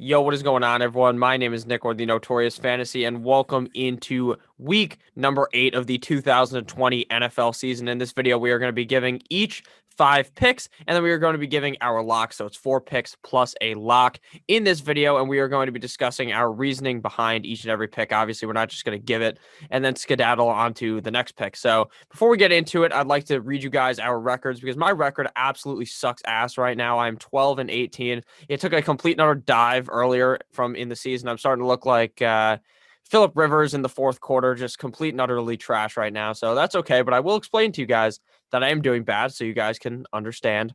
Yo, what is going on, everyone? My name is Nick, or the Notorious Fantasy, and welcome into week number 8 of the 2020 NFL season. In this video, we are going to be giving each 5 picks, and then we are going to be giving our lock. So it's 4 picks plus a lock in this video, and we are going to be discussing our reasoning behind each and every pick. Obviously, we're not just going to give it and then skedaddle onto the next pick. So before we get into it, I'd like to read you guys our records because my record absolutely sucks ass right now. I'm 12-18. It took a complete another dive earlier from in the season. I'm starting to look like Phillip Rivers in the fourth quarter, just complete and utterly trash right now. So that's okay. But I will explain to you guys that I am doing bad so you guys can understand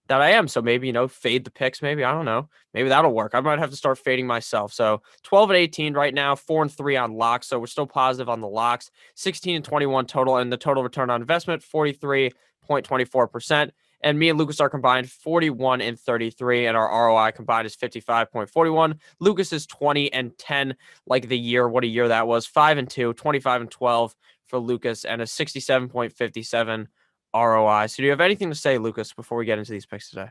that I am. So maybe, fade the picks. Maybe, I don't know. Maybe that'll work. I might have to start fading myself. So 12-18 right now, 4-3 on locks. So we're still positive on the locks, 16-21 total. And the total return on investment, 43.24%. And me and Lucas are combined 41-33, and our ROI combined is 55.41. Lucas is 20-10, like the year. What a year that was. 5-2, 25-12 for Lucas, and a 67.57 ROI. So do you have anything to say, Lucas, before we get into these picks today?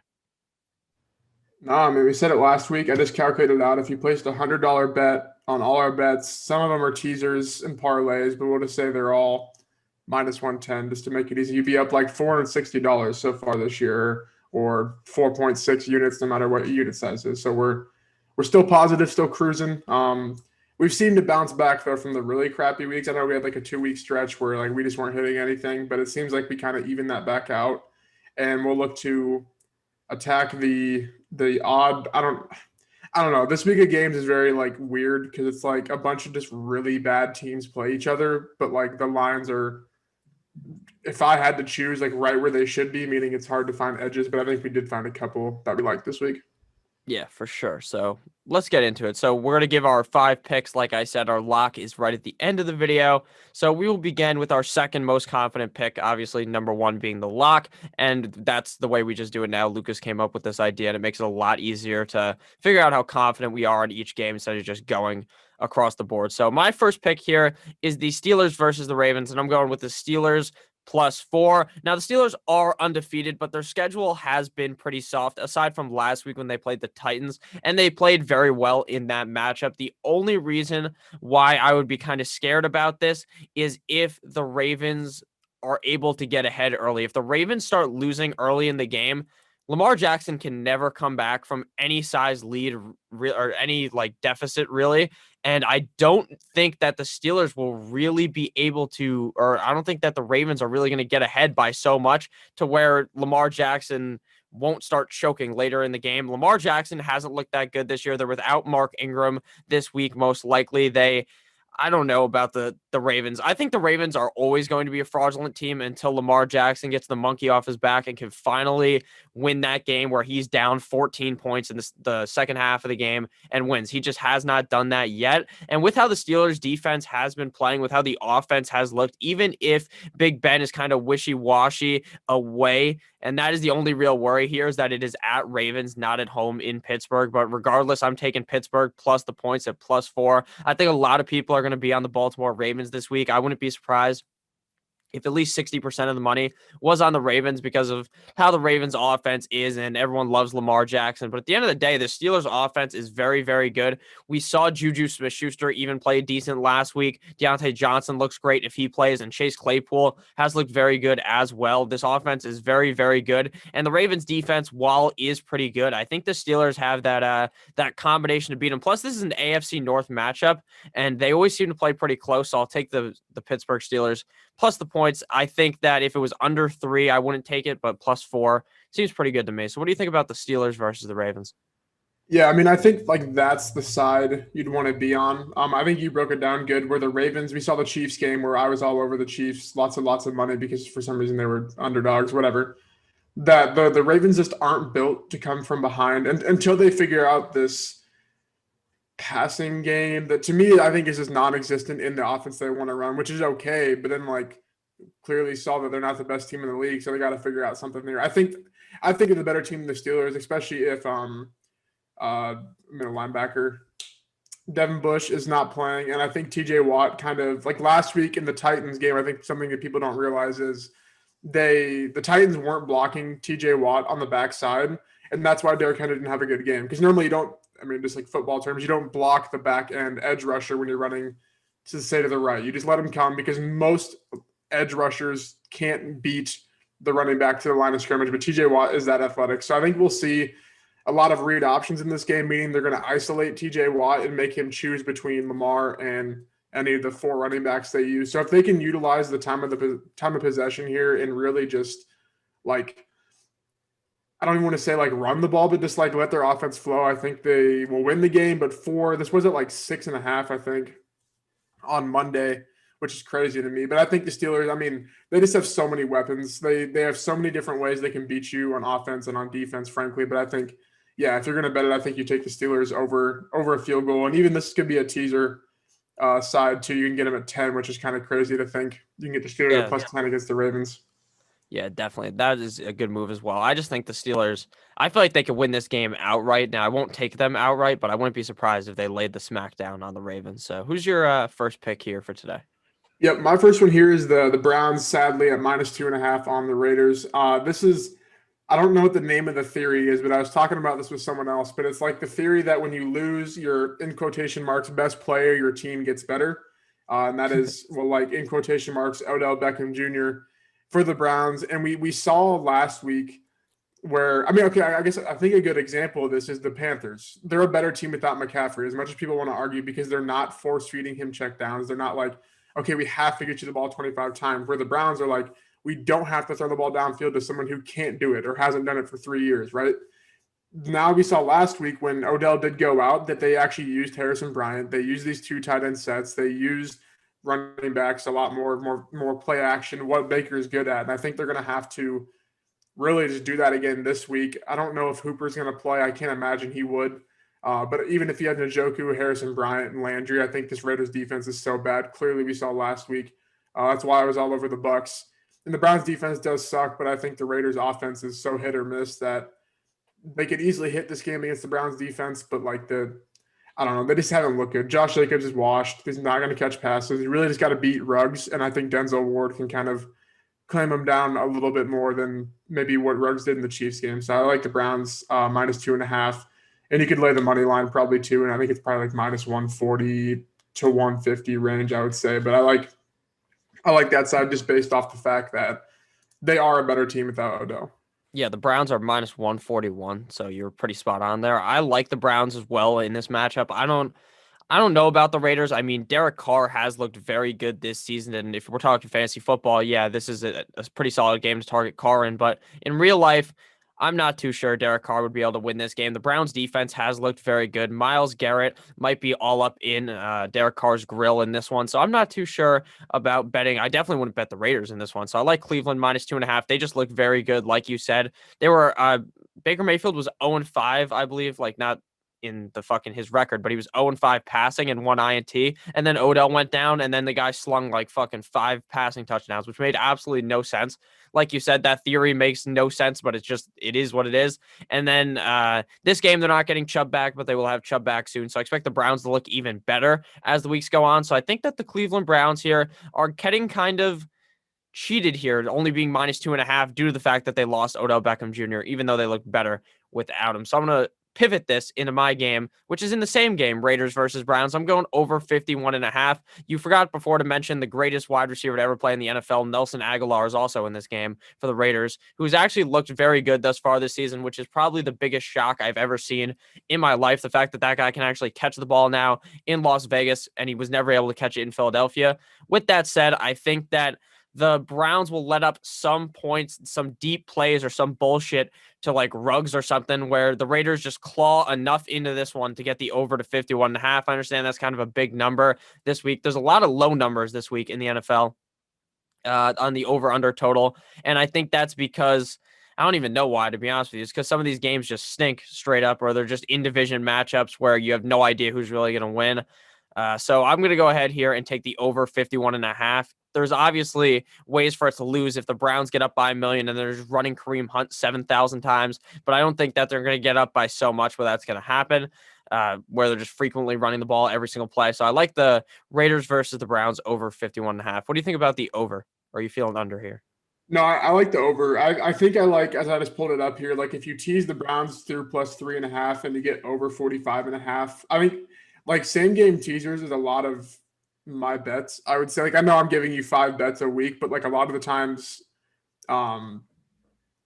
No, I mean, we said it last week. I just calculated out if you placed a $100 bet on all our bets, some of them are teasers and parlays, but we'll just say they're all minus 110 just to make it easy. You'd be up like $460 so far this year, or 4.6 units, no matter what your unit size is. So we're still positive, still cruising. We've seemed to bounce back though from the really crappy weeks. I know we had like a 2-week stretch where like we just weren't hitting anything, but it seems like we kind of even that back out, and we'll look to attack the odd. I don't know. This week of games is very like weird because it's like a bunch of just really bad teams play each other, but like the lines are, if I had to choose, like right where they should be, meaning it's hard to find edges, but I think we did find a couple that we liked this week. Yeah, for sure. So let's get into it. So we're going to give our 5 picks. Like I said, our lock is right at the end of the video. So we will begin with our second most confident pick, obviously number 1 being the lock. And that's the way we just do it now. Lucas came up with this idea, and it makes it a lot easier to figure out how confident we are in each game instead of just going across the board. So my first pick here is the Steelers versus the Ravens, and I'm going with the Steelers +4. Now, the Steelers are undefeated, but their schedule has been pretty soft, aside from last week when they played the Titans, and they played very well in that matchup. The only reason why I would be kind of scared about this is if the Ravens are able to get ahead early. If the Ravens start losing early in the game, Lamar Jackson can never come back from any size lead or any like deficit, really. And I don't think that the Steelers will really be able to, or I don't think that the Ravens are really going to get ahead by so much to where Lamar Jackson won't start choking later in the game. Lamar Jackson hasn't looked that good this year. They're without Mark Ingram this week, most likely. I don't know about the Ravens. I think the Ravens are always going to be a fraudulent team until Lamar Jackson gets the monkey off his back and can finally win that game where he's down 14 points in the second half of the game and wins. He just has not done that yet. And with how the Steelers defense has been playing, with how the offense has looked, even if Big Ben is kind of wishy-washy away, and that is the only real worry here, is that it is at Ravens, not at home in Pittsburgh. But regardless, I'm taking Pittsburgh plus the points at +4. I think a lot of people are going to be on the Baltimore Ravens this week. I wouldn't be surprised if at least 60% of the money was on the Ravens because of how the Ravens offense is, and everyone loves Lamar Jackson. But at the end of the day, the Steelers offense is very, very good. We saw Juju Smith-Schuster even play decent last week. Deontay Johnson looks great if he plays, and Chase Claypool has looked very good as well. This offense is very, very good. And the Ravens defense, while is pretty good, I think the Steelers have that combination to beat them. Plus, this is an AFC North matchup, and they always seem to play pretty close. So I'll take the Pittsburgh Steelers plus the points. I think that if it was under 3, I wouldn't take it, but +4 seems pretty good to me. So what do you think about the Steelers versus the Ravens? Yeah, I mean, I think like that's the side you'd want to be on. I think you broke it down good. Where the Ravens, we saw the Chiefs game where I was all over the Chiefs, lots and lots of money because for some reason they were underdogs, whatever. That the Ravens just aren't built to come from behind, and until they figure out this passing game that to me I think is just non-existent in the offense they want to run, which is okay, but then like clearly saw that they're not the best team in the league, so they got to figure out something there. I think it's a better team than the Steelers, especially if middle linebacker Devin Bush is not playing, and I think TJ Watt kind of like last week in the Titans game. I think something that people don't realize is the Titans weren't blocking TJ Watt on the backside, and that's why Derrick Henry didn't have a good game. Because normally you don't I mean, just like football terms, you don't block the back end edge rusher when you're running to say to the right. You just let him come because most edge rushers can't beat the running back to the line of scrimmage, but TJ Watt is that athletic. So I think we'll see a lot of read options in this game, meaning they're going to isolate TJ Watt and make him choose between Lamar and any of the 4 running backs they use. So if they can utilize the time of possession here and really just like, I don't even want to say like run the ball, but just like let their offense flow, I think they will win the game. But this was at like 6.5, I think, on Monday, which is crazy to me. But I think the Steelers, I mean, they just have so many weapons. They have so many different ways they can beat you on offense and on defense, frankly. But I think, yeah, if you're going to bet it, I think you take the Steelers over a field goal. And even this could be a teaser side too. You can get them at 10, which is kind of crazy to think. You can get the Steelers at plus 10 against the Ravens. Yeah, definitely. That is a good move as well. I just think the Steelers, I feel like they could win this game outright. Now, I won't take them outright, but I wouldn't be surprised if they laid the smackdown on the Ravens. So who's your first pick here for today? Yep, my first one here is the Browns, sadly, at -2.5 on the Raiders. This is, I don't know what the name of the theory is, but I was talking about this with someone else. But it's like the theory that when you lose your, in quotation marks, best player, your team gets better. And that is, well, like in quotation marks, Odell Beckham Jr. for the Browns. And we saw last week where, I mean, okay, I guess I think a good example of this is the Panthers. They're a better team without McCaffrey, as much as people want to argue, because they're not force feeding him check downs. They're not like, okay, we have to get you the ball 25 times, where the Browns are like, we don't have to throw the ball downfield to someone who can't do it or hasn't done it for 3 years, right? Now we saw last week when Odell did go out that they actually used Harrison Bryant. They used these 2 tight end sets. They used running backs a lot more play action, what Baker is good at. And I think they're going to have to really just do that again this week. I don't know if Hooper's going to play. I can't imagine he would. But even if you had Njoku, Harrison Bryant, and Landry, I think this Raiders defense is so bad. Clearly, we saw last week. That's why I was all over the Bucks. And the Browns defense does suck, but I think the Raiders offense is so hit or miss that they could easily hit this game against the Browns defense. But like I don't know, they just haven't looked good. Josh Jacobs is washed. He's not going to catch passes. You really just got to beat Ruggs, and I think Denzel Ward can kind of clamp him down a little bit more than maybe what Ruggs did in the Chiefs game. So I like the Browns -2.5. And you could lay the money line probably too, and I think it's probably like -140 to 150 range, I would say. But I like that side just based off the fact that they are a better team without Odell. Yeah, the Browns are -141, so you're pretty spot on there. I like the Browns as well in this matchup. I don't know about the Raiders. I mean, Derek Carr has looked very good this season. And if we're talking fantasy football, yeah, this is a pretty solid game to target Carr in. But in real life, I'm not too sure Derek Carr would be able to win this game. The Browns defense has looked very good. Myles Garrett might be all up in Derek Carr's grill in this one. So I'm not too sure about betting. I definitely wouldn't bet the Raiders in this one. So I like Cleveland -2.5. They just look very good. Like you said, they were Baker Mayfield was 0-5, I believe, like not in the fucking his record, but he was 0-5 passing and 1 INT. And then Odell went down, and then the guy slung like fucking 5 passing touchdowns, which made absolutely no sense. Like you said, that theory makes no sense, but it is what it is. And then this game, they're not getting Chubb back, but they will have Chubb back soon. So I expect the Browns to look even better as the weeks go on. So I think that the Cleveland Browns here are getting kind of cheated here, only being -2.5 due to the fact that they lost Odell Beckham Jr., even though they look better without him. So I'm going to pivot this into my game, which is in the same game, Raiders versus Browns. I'm going over 51.5. You forgot before to mention the greatest wide receiver to ever play in the NFL, Nelson Aguilar, is also in this game for the Raiders, who's actually looked very good thus far this season, which is probably the biggest shock I've ever seen in my life. The fact that that guy can actually catch the ball now in Las Vegas, and he was never able to catch it in Philadelphia. With that said, I think that the Browns will let up some points, some deep plays or some bullshit to like Ruggs or something, where the Raiders just claw enough into this one to get the over to 51.5. I understand that's kind of a big number this week. There's a lot of low numbers this week in the NFL on the over-under total. And I think that's because I don't even know why, to be honest with you. It's because some of these games just stink straight up, or they're just in-division matchups where you have no idea who's really going to win. So I'm going to go ahead here and take the over 51.5. There's obviously ways for it to lose if the Browns get up by 1 million and they're just running Kareem Hunt 7,000 times. But I don't think that they're going to get up by so much where that's going to happen, where they're just frequently running the ball every single play. So I like the Raiders versus the Browns over 51.5. What do you think about the over? Or are you feeling under here? No, I like the over. I think I like, as I just pulled it up here, like if you tease the Browns through plus 3.5 and you get over 45.5. I mean, like same game teasers is a lot of my bets. I would say, like, I know I'm giving you 5 bets a week, but like a lot of the times, um,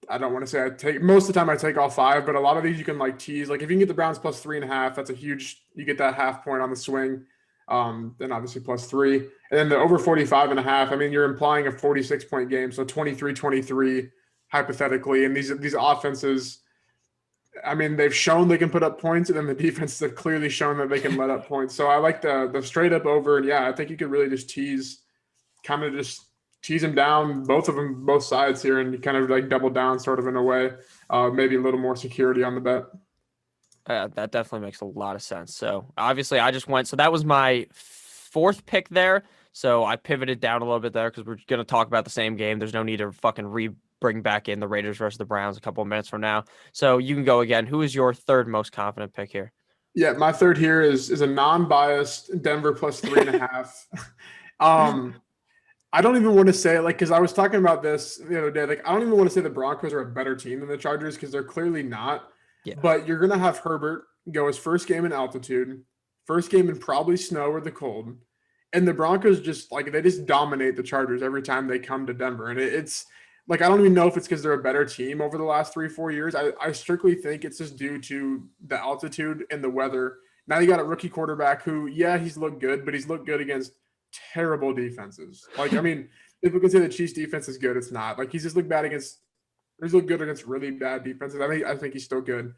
I don't want to say I take most of the time I take all 5, but a lot of these you can like tease. Like if you can get the Browns plus 3.5, that's a huge, you get that half point on the swing. Then obviously plus 3. And then the over 45.5, I mean, you're implying a 46-point game. So 23-23 hypothetically. And these offenses, I mean, they've shown they can put up points, and then the defenses have clearly shown that they can let up points. So I like the straight up over. And yeah, I think you could really just kind of just tease them down, both of them, both sides here, and you kind of like double down sort of in a way. Maybe a little more security on the bet. That definitely makes a lot of sense. So obviously I just went, so that was my fourth pick there. So I pivoted down a little bit there because we're going to talk about the same game. There's no need to fucking bring back in the Raiders versus the Browns a couple of minutes from now. So you can go again. Who is your third most confident pick here? Yeah, my third here is a non-biased Denver plus 3.5. um, I don't even want to say it, like, because I was talking about this the other day. Like, I don't even want to say the Broncos are a better team than the Chargers because they're clearly not. Yeah. But you're gonna have Herbert go his first game in altitude, first game in probably snow or the cold, and the Broncos just like they just dominate the Chargers every time they come to Denver. And it's like I don't even know if it's because they're a better team over the last 3-4 years. I strictly think it's just due to the altitude and the weather. Now you got a rookie quarterback who, yeah, he's looked good, but he's looked good against terrible defenses. Like, I mean, if we can say the Chiefs defense is good, it's not. Like he's just looked bad against he's looked good against really bad defenses. I think he's still good.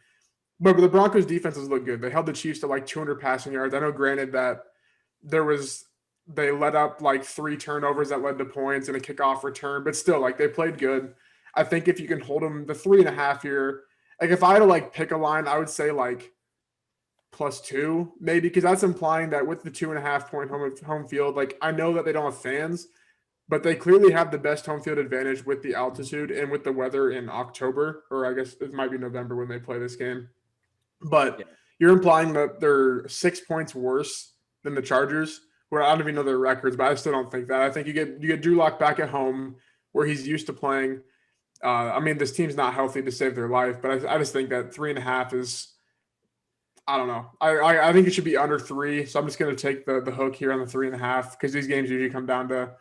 But the Broncos defenses look good. They held the Chiefs to like 200 passing yards. I know, granted, that they let up like 3 turnovers that led to points and a kickoff return, but still, like they played good. I think if you can hold them the 3.5 here, like if I had to like pick a line, I would say like +2 maybe, because that's implying that with the 2.5 point home field, like I know that they don't have fans, but they clearly have the best home field advantage with the altitude and with the weather in October, or I guess it might be November when they play this game. But Yeah. you're implying that they're 6 points worse than the Chargers, where I don't even know their records, but I still don't think that. I think you get Drew Lock back at home where he's used to playing. I mean, this team's not healthy to save their life, but I just think that 3.5 is. I don't know. I think it should be under 3, so I'm just going to take the hook here on the 3.5 because these games usually come down to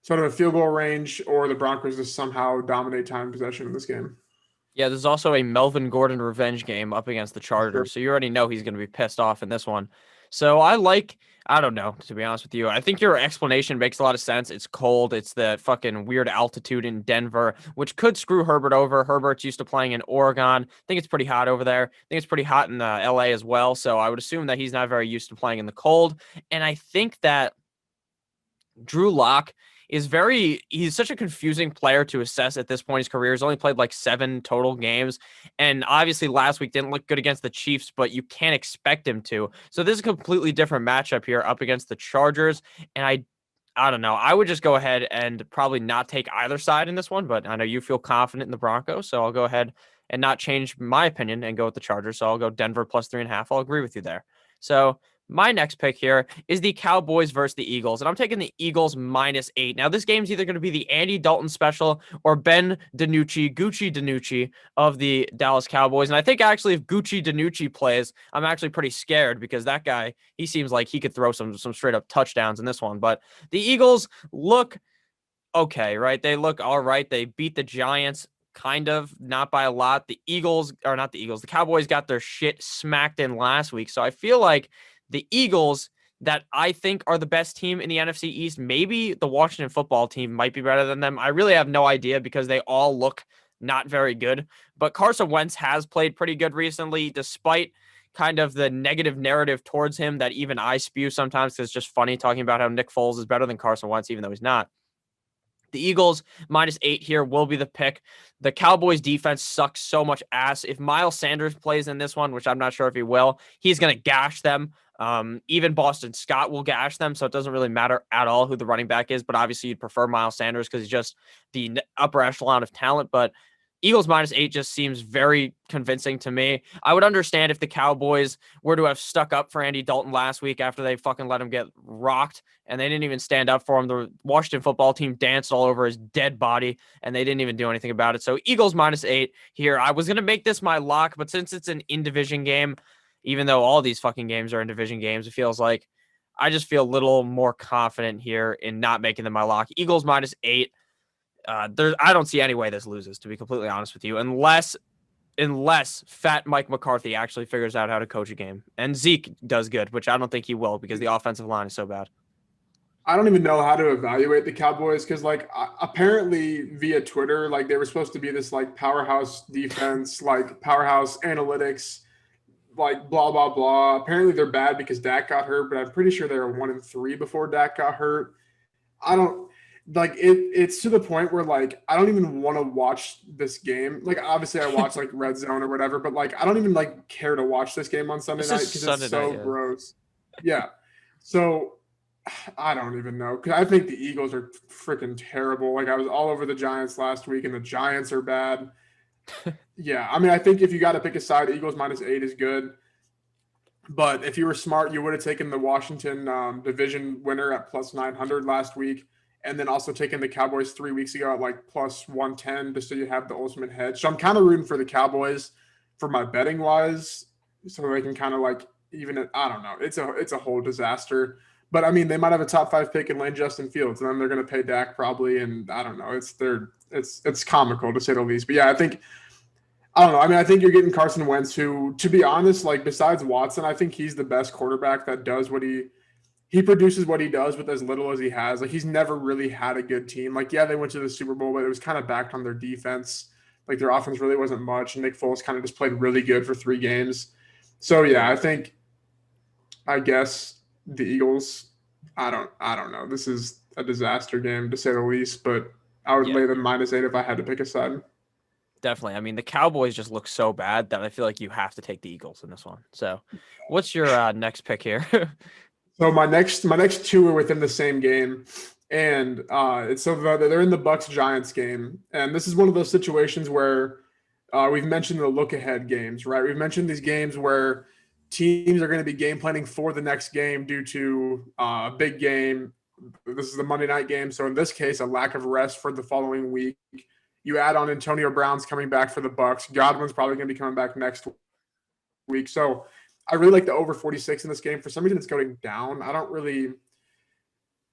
sort of a field goal range or the Broncos just somehow dominate time possession in this game. Yeah, there's also a Melvin Gordon revenge game up against the Sure. Chargers. So you already know he's going to be pissed off in this one. So I don't know, to be honest with you. I think your explanation makes a lot of sense. It's cold. It's the fucking weird altitude in Denver, which could screw Herbert over. Herbert's used to playing in Oregon. I think it's pretty hot over there. I think it's pretty hot in LA as well. So I would assume that he's not very used to playing in the cold. And I think that Drew Lock he's such a confusing player to assess at this point in his career. He's only played like 7 total games. And obviously last week didn't look good against the Chiefs, but you can't expect him to. So this is a completely different matchup here up against the Chargers. And I don't know. I would just go ahead and probably not take either side in this one, but I know you feel confident in the Broncos. So I'll go ahead and not change my opinion and go with the Chargers. So I'll go Denver plus 3.5. I'll agree with you there. So my next pick here is the Cowboys versus the Eagles, and I'm taking the Eagles -8. Now, this game's either going to be the Andy Dalton special or Ben Gucci DiNucci of the Dallas Cowboys. And I think actually if Gucci DiNucci plays, I'm actually pretty scared because that guy, he seems like he could throw some straight up touchdowns in this one. But the Eagles look okay, right? They look all right. They beat the Giants kind of, not by a lot. The Cowboys got their shit smacked in last week. So I feel like the Eagles, that I think are the best team in the NFC East, maybe the Washington football team might be better than them. I really have no idea because they all look not very good. But Carson Wentz has played pretty good recently, despite kind of the negative narrative towards him that even I spew sometimes because it's just funny talking about how Nick Foles is better than Carson Wentz, even though he's not. The Eagles -8 here will be the pick. The Cowboys defense sucks so much ass. If Miles Sanders plays in this one, which I'm not sure if he will, he's going to gash them. Even Boston Scott will gash them. So it doesn't really matter at all who the running back is. But obviously you'd prefer Miles Sanders because he's just the upper echelon of talent. But Eagles -8 just seems very convincing to me. I would understand if the Cowboys were to have stuck up for Andy Dalton last week after they fucking let him get rocked and they didn't even stand up for him. The Washington football team danced all over his dead body and they didn't even do anything about it. So Eagles -8 here. I was going to make this my lock, but since it's an in-division game, even though all these fucking games are in-division games, it feels like I just feel a little more confident here in not making them my lock. Eagles -8. I don't see any way this loses, to be completely honest with you, unless fat Mike McCarthy actually figures out how to coach a game and Zeke does good, which I don't think he will because the offensive line is so bad. I don't even know how to evaluate the Cowboys because, like, apparently via Twitter, like they were supposed to be this like powerhouse defense, like powerhouse analytics, like blah blah blah. Apparently they're bad because Dak got hurt, but I'm pretty sure they were 1-3 before Dak got hurt. I don't like it. It's to the point where like I don't even want to watch this game. Like obviously I watch like Red Zone or whatever, but like I don't even like care to watch this game on Sunday night because it's so gross. Yeah. So I don't even know because I think the Eagles are freaking terrible. Like I was all over the Giants last week, and the Giants are bad. Yeah, I mean I think if you got to pick a side, Eagles -8 is good. But if you were smart, you would have taken the Washington division winner at +900 last week, and then also taken the Cowboys 3 weeks ago at like +110, just so you have the ultimate hedge. So I'm kind of rooting for the Cowboys for my betting wise, so they can kind of like even it. I don't know. It's a whole disaster. But I mean, they might have a top 5 pick and lane Justin Fields, and then they're going to pay Dak probably, and I don't know. It's comical to say the least. But yeah, I don't know. I mean, I think you're getting Carson Wentz, who, to be honest, like besides Watson, I think he's the best quarterback that does what he produces what he does with as little as he has. Like he's never really had a good team. Like yeah, they went to the Super Bowl, but it was kind of backed on their defense. Like their offense really wasn't much, and Nick Foles kind of just played really good for 3 games. So yeah, I guess the Eagles. I don't know. This is a disaster game to say the least, but I would lay them -8 if I had to pick a side. Definitely. I mean, the Cowboys just look so bad that I feel like you have to take the Eagles in this one. So, what's your next pick here? So my next 2 are within the same game, and they're in the Bucks Giants game, and this is one of those situations where we've mentioned the look ahead games, right? We've mentioned these games where teams are going to be game planning for the next game due to a big game. This is the Monday night game, so in this case, a lack of rest for the following week. You add on Antonio Brown's coming back for the Bucks. Godwin's probably going to be coming back next week. So I really like the over 46 in this game. For some reason, it's going down. I don't really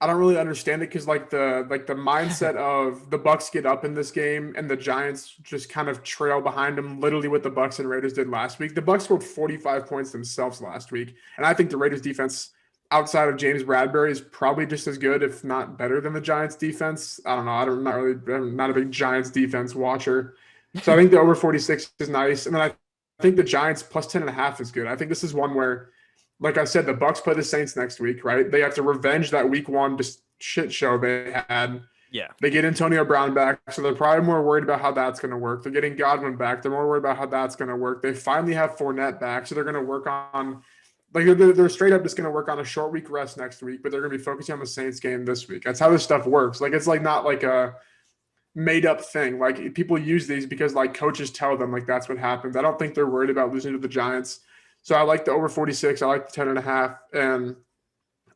understand it because like the mindset of the Bucks get up in this game and the Giants just kind of trail behind them, literally what the Bucks and Raiders did last week. The Bucks scored 45 points themselves last week, and I think the Raiders defense, outside of James Bradbury, is probably just as good, if not better, than the Giants defense. I don't know. I'm not a big Giants defense watcher. So I think the over 46 is nice. And then I think the Giants +10.5 is good. I think this is one where, like I said, the Bucks play the Saints next week, right? They have to revenge that week 1 just shit show they had. Yeah. They get Antonio Brown back, so they're probably more worried about how that's going to work. They're getting Godwin back. They're more worried about how that's going to work. They finally have Fournette back, so they're going to work on – like they're straight up just going to work on a short week rest next week, but they're going to be focusing on the Saints game this week. That's how this stuff works. Like it's like not like a made up thing. Like people use these because like coaches tell them like that's what happens. I don't think they're worried about losing to the Giants. So I like the over 46. I like the 10.5, and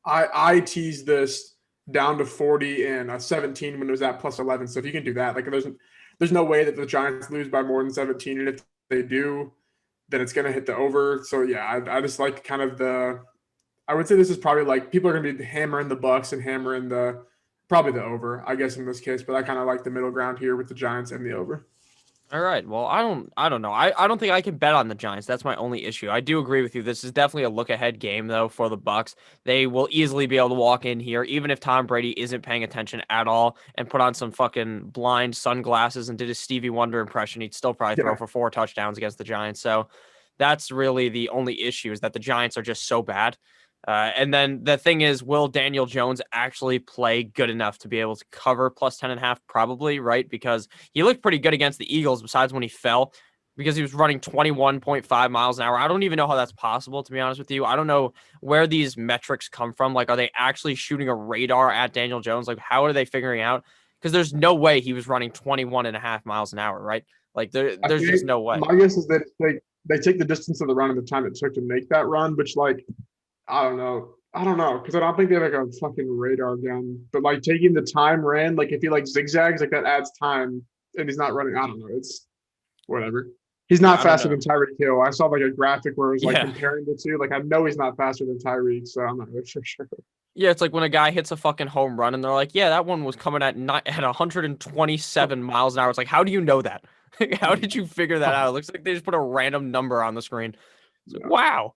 I teased this down to 40 and 17 when it was at +11. So if you can do that, like there's no way that the Giants lose by more than 17, and if they do, then it's going to hit the over. So yeah, I just like kind of I would say this is probably like people are going to be hammering the Bucks and hammering probably the over, I guess in this case, but I kind of like the middle ground here with the Giants and the over. All right. Well, I don't know. I don't think I can bet on the Giants. That's my only issue. I do agree with you. This is definitely a look ahead game though for the Bucks. They will easily be able to walk in here, even if Tom Brady isn't paying attention at all, and put on some fucking blind sunglasses and did a Stevie Wonder impression. He'd still probably throw for 4 touchdowns against the Giants. So that's really the only issue, is that the Giants are just so bad. And then the thing is, will Daniel Jones actually play good enough to be able to cover +10.5? Probably, right? Because he looked pretty good against the Eagles, besides when he fell, because he was running 21.5 miles an hour. I don't even know how that's possible, to be honest with you. I don't know where these metrics come from. Like, are they actually shooting a radar at Daniel Jones? Like, how are they figuring out? Because there's no way he was running 21.5 miles an hour, right? Like I there's just think no way. my guess is that they take the distance of the run and the time it took to make that run, which like I don't know. I don't know because I don't think they have like a fucking radar gun. But like taking the time ran, like if he like zigzags, like that adds time, and he's not running. I don't know. It's whatever. He's Yeah, not I don't faster know. than Tyreek Hill. I saw like a graphic where it was like Yeah. comparing the two. Like I know he's not faster than Tyreek, so I'm not really for sure. Yeah, it's like when a guy hits a fucking home run and they're like, "Yeah, that one was coming at 127 miles an hour." It's like, how do you know that? How did you figure that out? It looks like they just put a random number on the screen. It's like, Yeah. wow.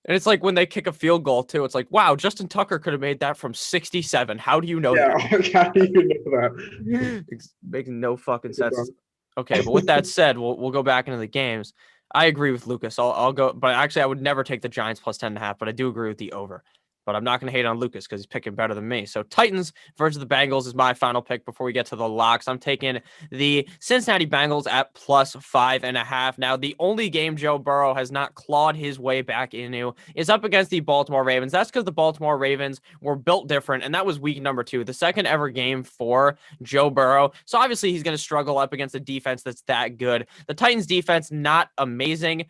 And it's like when they kick a field goal too. It's like, wow, Justin Tucker could have made that from 67. How do you know Yeah. that? How do you know that? It's making no fucking Look at sense. them. Okay, but with that said, we'll go back into the games. I agree with Lucas. I'll go, but actually, I would never take the Giants plus 10.5. But I do agree with the over. But I'm not going to hate on Lucas because he's picking better than me. So Titans versus the Bengals is my final pick before we get to the locks. I'm taking the Cincinnati Bengals at plus 5.5. Now, the only game Joe Burrow has not clawed his way back into is up against the Baltimore Ravens. That's because the Baltimore Ravens were built different, and that was week number 2, the second ever game for Joe Burrow. So obviously he's going to struggle up against a defense that's that good. The Titans defense, not amazing.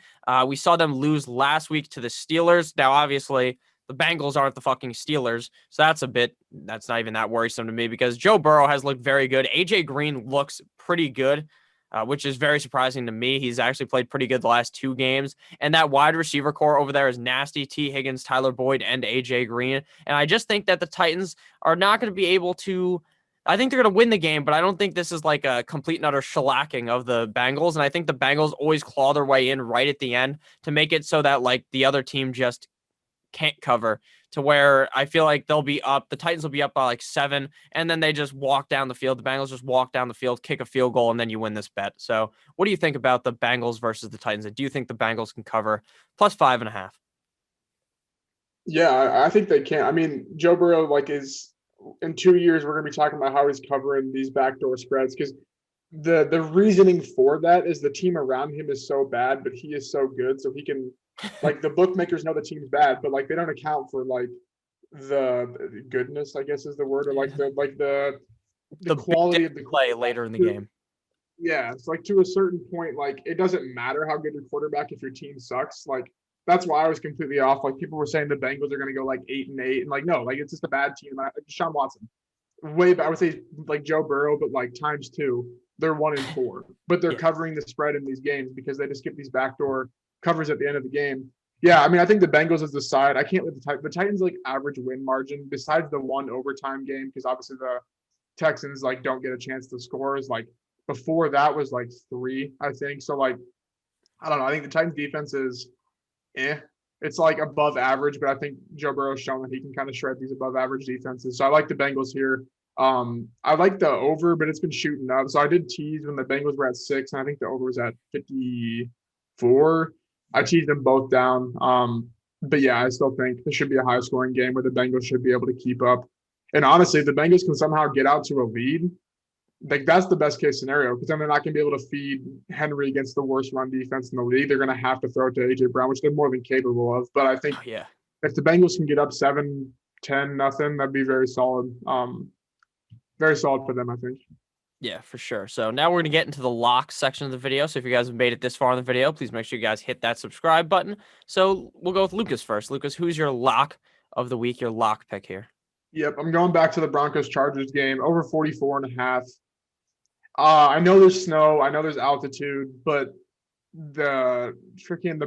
We saw them lose last week to the Steelers. Now, obviously, the Bengals aren't the fucking Steelers. So that's not even that worrisome to me because Joe Burrow has looked very good. AJ Green looks pretty good, which is very surprising to me. He's actually played pretty good the last 2 games. And that wide receiver core over there is nasty. T. Higgins, Tyler Boyd, and AJ Green. And I just think that the Titans are not going to be able to. I think they're going to win the game, but I don't think this is like a complete and utter shellacking of the Bengals. And I think the Bengals always claw their way in right at the end to make it so that like the other team just can't cover, to where I feel like the Titans will be up by like 7, and then they just walk down the field. The Bengals just walk down the field, kick a field goal, and then you win this bet. So what do you think about the Bengals versus the Titans? And do you think the Bengals can cover plus 5.5? Yeah, I think they can. I mean, Joe Burrow like is in 2 years we're gonna be talking about how he's covering these backdoor spreads because the reasoning for that is the team around him is so bad, but he is so good, so he can like the bookmakers know the team's bad, but like they don't account for like the goodness, I guess is the word, or like the The big quality of difference the play quarterback. later in the game. Yeah, it's like to a certain point, like it doesn't matter how good your quarterback if your team sucks. Like that's why I was completely off. Like people were saying the Bengals are going to go like 8-8, and like no, like it's just a bad team. Like, Deshaun Watson, way back. I would say like Joe Burrow, but like times 2. They're 1-4, but they're Yeah. covering the spread in these games because they just get these backdoor covers at the end of the game. Yeah, I mean, I think the Bengals is the side. I can't let the Titans like average win margin besides the one overtime game because obviously the Texans like don't get a chance to score. Is like before that was like 3, I think. So like I don't know. I think the Titans defense is it's like above average, but I think Joe Burrow's shown that he can kind of shred these above average defenses. So I like the Bengals here. I like the over, but it's been shooting up. So I did tease when the Bengals were at 6, and I think the over was at 54. I teased them both down. But yeah, I still think this should be a high scoring game where the Bengals should be able to keep up. And honestly, if the Bengals can somehow get out to a lead, like that's the best case scenario because then they're not going to be able to feed Henry against the worst run defense in the league. They're going to have to throw it to AJ Brown, which they're more than capable of. But I think Oh, yeah. if the Bengals can get up 7-10 nothing, that'd be very solid. Very solid for them, I think. Yeah, for sure. So now we're going to get into the lock section of the video. So if you guys have made it this far in the video, please make sure you guys hit that subscribe button. So we'll go with Lucas first. Lucas, who's your lock of the week, your lock pick here? Yep, I'm going back to the Broncos Chargers game over 44.5. I know there's snow, I know there's altitude, but the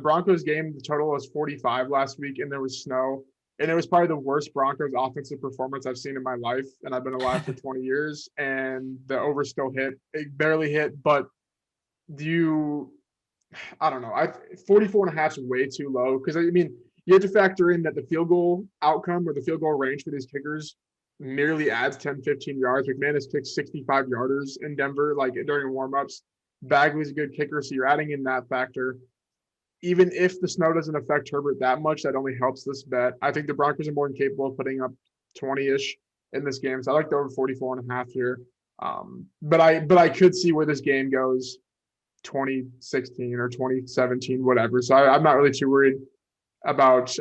Broncos game, the total was 45 last week, and there was snow, and it was probably the worst Broncos offensive performance I've seen in my life, and I've been alive for 20 years, and the over still hit. It barely hit, but I don't know. 44.5 is way too low because I mean you have to factor in that the field goal outcome or the field goal range for these kickers merely adds 10, 15 yards. McManus kicked 65 yarders in Denver, like during warmups. Bagley's a good kicker, so you're adding in that factor. Even if the snow doesn't affect Herbert that much, that only helps this bet. I think the Broncos are more than capable of putting up 20-ish in this game. So I like the over 44.5 here. But I could see where this game goes 2016 or 2017, whatever. So I'm not really too worried about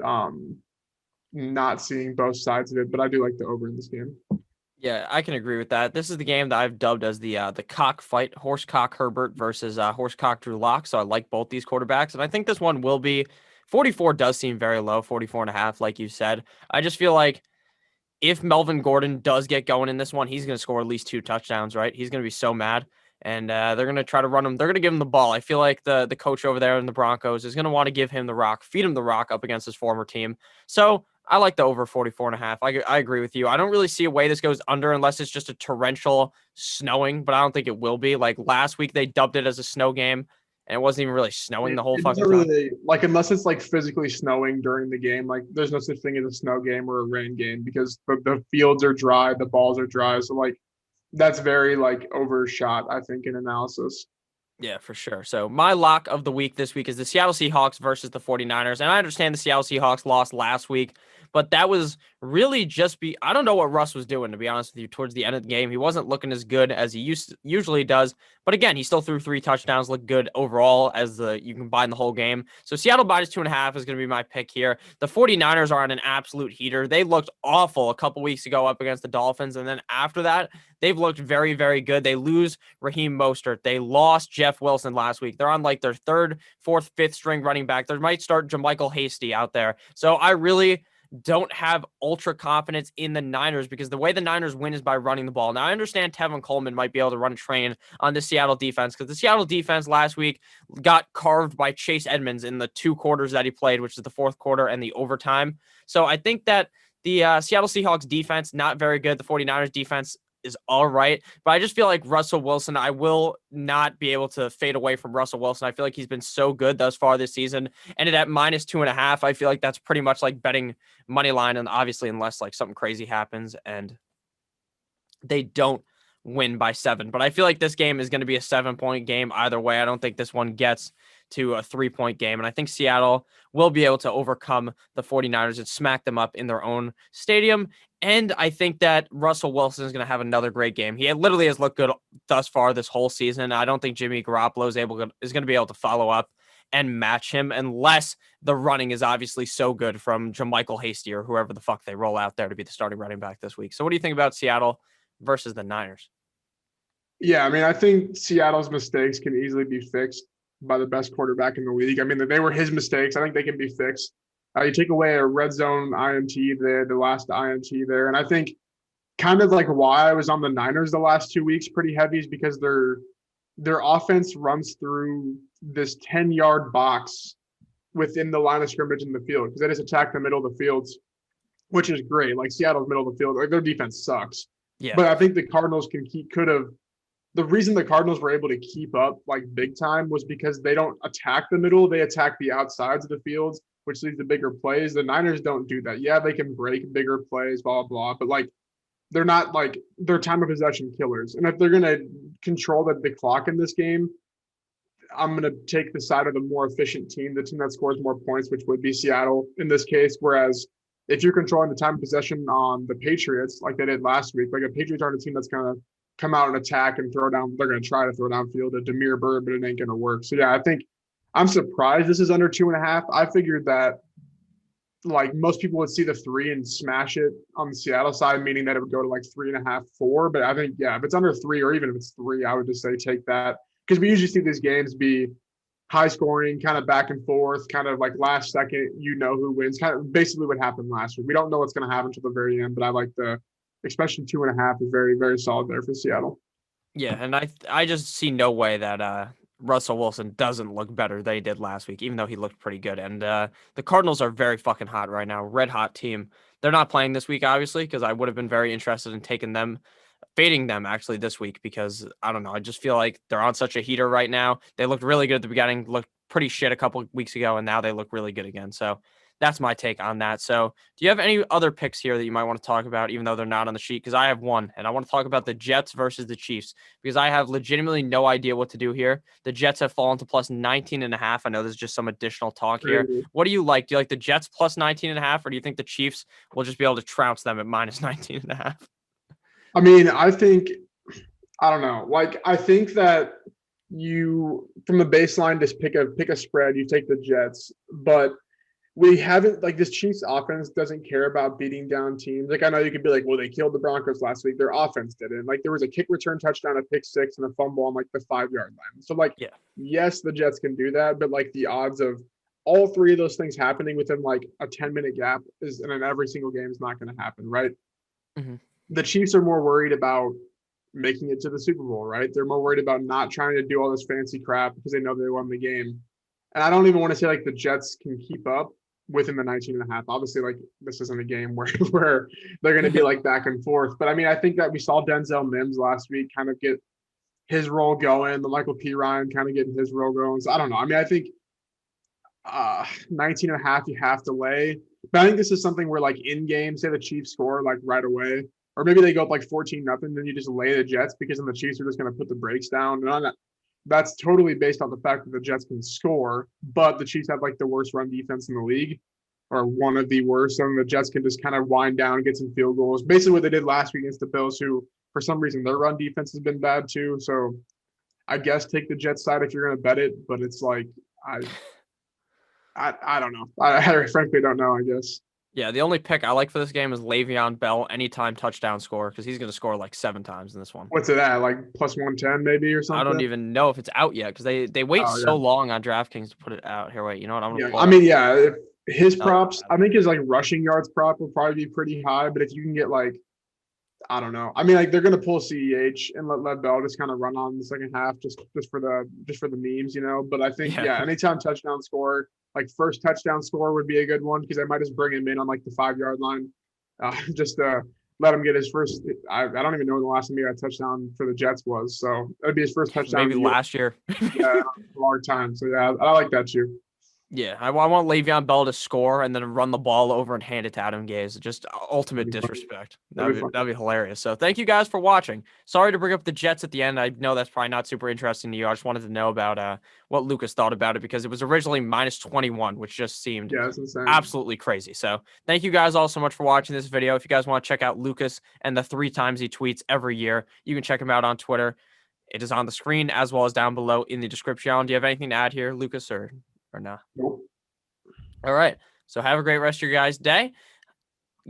not seeing both sides of it, but I do like the over in this game. Yeah, I can agree with that. This is the game that I've dubbed as the cock fight, Horsecock Herbert versus Horsecock Drew Lock. So I like both these quarterbacks, and I think this one will be 44 does seem very low, 44 and a half, like you said. I just feel like if Melvin Gordon does get going in this one, he's going to score at least 2 touchdowns, right? He's going to be so mad. And they're going to try to run him. They're going to give him the ball. I feel like the coach over there in the Broncos is going to want to give him the rock, feed him the rock up against his former team. So I like the over 44 and a half. I agree with you. I don't really see a way this goes under unless it's just a torrential snowing, but I don't think it will be. Like last week, they dubbed it as a snow game, and it wasn't even really snowing the whole It fucking doesn't time. really like unless it's like physically snowing during the game. Like there's no such thing as a snow game or a rain game because the fields are dry, the balls are dry. So like that's very like overshot, I think, in analysis. Yeah, for sure. So my lock of the week this week is the Seattle Seahawks versus the 49ers. And I understand the Seattle Seahawks lost last week, but that was really I don't know what Russ was doing, to be honest with you, towards the end of the game. He wasn't looking as good as he usually does. But again, he still threw 3 touchdowns, looked good overall as you combine the whole game. So Seattle minus 2.5 is going to be my pick here. The 49ers are on an absolute heater. They looked awful a couple weeks ago up against the Dolphins. And then after that, they've looked very, very good. They lose Raheem Mostert. They lost Jeff Wilson last week. They're on like their third, fourth, fifth string running back. They might start JaMychal Hasty out there. So I really don't have ultra confidence in the Niners because the way the Niners win is by running the ball. Now, I understand Tevin Coleman might be able to run a train on the Seattle defense because the Seattle defense last week got carved by Chase Edmonds in the 2 quarters that he played, which is the fourth quarter and the overtime. So I think that the Seattle Seahawks defense, not very good. The 49ers defense is all right. But I just feel like Russell Wilson, I will not be able to fade away from Russell Wilson. I feel like he's been so good thus far this season. And at minus 2.5, I feel like that's pretty much like betting money line. And obviously, unless like something crazy happens and they don't win by 7. But I feel like this game is going to be a 7-point game either way. I don't think this one gets to a 3-point game. And I think Seattle will be able to overcome the 49ers and smack them up in their own stadium. And I think that Russell Wilson is going to have another great game. He literally has looked good thus far this whole season. I don't think Jimmy Garoppolo is going to be able to follow up and match him unless the running is obviously so good from JaMychal Hasty or whoever the fuck they roll out there to be the starting running back this week. So what do you think about Seattle versus the Niners? Yeah, I mean, I think Seattle's mistakes can easily be fixed by the best quarterback in the league. I mean, they were his mistakes. I think they can be fixed. You take away a red zone INT there, the last INT there, and I think kind of like why I was on the Niners the last 2 weeks pretty heavy is because their offense runs through this 10-yard box within the line of scrimmage in the field because they just attack the middle of the fields, which is great. Like Seattle's middle of the field, like their defense sucks. Yeah. But I think the Cardinals could have the reason the Cardinals were able to keep up like big time was because they don't attack the middle, they attack the outsides of the fields, which leads to bigger plays. The Niners don't do that. Yeah, they can break bigger plays, blah, blah, but like they're not like they're time of possession killers. And if they're gonna control the clock in this game, I'm gonna take the side of the more efficient team, the team that scores more points, which would be Seattle in this case. Whereas if you're controlling the time of possession on the Patriots, like they did last week, like a Patriots aren't a team that's gonna come out and attack and throw down. They're going to try to throw downfield to Demir Bird, but it ain't going to work. So yeah, I think I'm surprised this is under 2.5. I figured that like most people would see the 3 and smash it on the Seattle side, meaning that it would go to like 3.5, 4. But I think yeah, if it's under 3 or even if it's 3, I would just say take that because we usually see these games be high scoring, kind of back and forth, kind of like last second, you know who wins. Kind of basically what happened last week. We don't know what's going to happen until the very end, but I like especially 2.5 is very, very solid there for Seattle. Yeah, and I just see no way that Russell Wilson doesn't look better than he did last week, even though he looked pretty good. And the Cardinals are very fucking hot right now, red hot team. They're not playing this week, obviously, because I would have been very interested in fading them actually this week because I don't know. I just feel like they're on such a heater right now. They looked really good at the beginning, looked pretty shit a couple of weeks ago, and now they look really good again. So that's my take on that. So do you have any other picks here that you might want to talk about, even though they're not on the sheet? Because I have one, and I want to talk about the Jets versus the Chiefs because I have legitimately no idea what to do here. The Jets have fallen to plus 19.5. I know there's just some additional talk here. What do you like? Do you like the Jets plus 19.5, or do you think the Chiefs will just be able to trounce them at minus 19.5? I mean, I don't know. Like, I think that you, from the baseline, just pick a spread. You take the Jets, but we haven't like this Chiefs offense doesn't care about beating down teams. Like I know you could be like, well, they killed the Broncos last week. Their offense didn't. Like there was a kick return touchdown, a pick six, and a fumble on like the 5-yard line. So like, Yeah. yes, the Jets can do that, but like the odds of all three of those things happening within like a 10-minute gap is in every single game is not going to happen, right? Mm-hmm. The Chiefs are more worried about making it to the Super Bowl, right? They're more worried about not trying to do all this fancy crap because they know they won the game. And I don't even want to say like the Jets can keep up within the 19 and a half. Obviously, like this isn't a game where they're going to be like back and forth. But I mean, I think that we saw Denzel Mims last week kind of get his role going, the Michael P. Ryan kind of getting his role going. So I don't know. I mean, I think 19 and a half, you have to lay. But I think this is something where like in game, say the Chiefs score like right away, or maybe they go up like 14-0, then you just lay the Jets because then the Chiefs are just going to put the brakes down. And on that, that's totally based on the fact that the Jets can score, but the Chiefs have like the worst run defense in the league, or one of the worst. And the Jets can just kind of wind down and get some field goals. Basically what they did last week against the Bills, who for some reason their run defense has been bad too. So I guess take the Jets side if you're going to bet it, but it's like I don't know. I frankly don't know, I guess. Yeah, the only pick I like for this game is Le'Veon Bell anytime touchdown score because he's going to score like 7 times in this one. What's it at? Like plus 110 maybe or something? I don't even know if it's out yet because they wait so long on DraftKings to put it out. Here, wait, you know what? I'm gonna I mean, yeah, if his props, I think his like rushing yards prop will probably be pretty high, but if you can get like, I don't know. I mean, like they're gonna pull CEH and let Bell just kind of run on the second half just for the memes, you know. But I think anytime touchdown score, like first touchdown score would be a good one because I might just bring him in on like the 5-yard line, just let him get his first. I don't even know when the last time he got a touchdown for the Jets was. So that'd be his first touchdown. Maybe last year. Yeah, a long time. So yeah, I like that too. Yeah, I want Le'Veon Bell to score and then run the ball over and hand it to Adam Gase. Just ultimate disrespect. That'd be hilarious. So thank you guys for watching. Sorry to bring up the Jets at the end. I know that's probably not super interesting to you. I just wanted to know about what Lucas thought about it because it was originally -21, which just seemed absolutely crazy. So thank you guys all so much for watching this video. If you guys want to check out Lucas and the 3 times he tweets every year, you can check him out on Twitter. It is on the screen as well as down below in the description. Do you have anything to add here, Lucas, or not? Nope. All right. So have a great rest of your guys' day.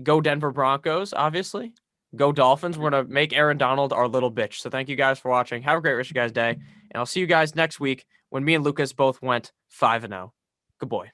Go Denver Broncos, obviously. Go Dolphins. We're going to make Aaron Donald our little bitch. So thank you guys for watching. Have a great rest of your guys' day. And I'll see you guys next week when me and Lucas both went 5-0. Good boy.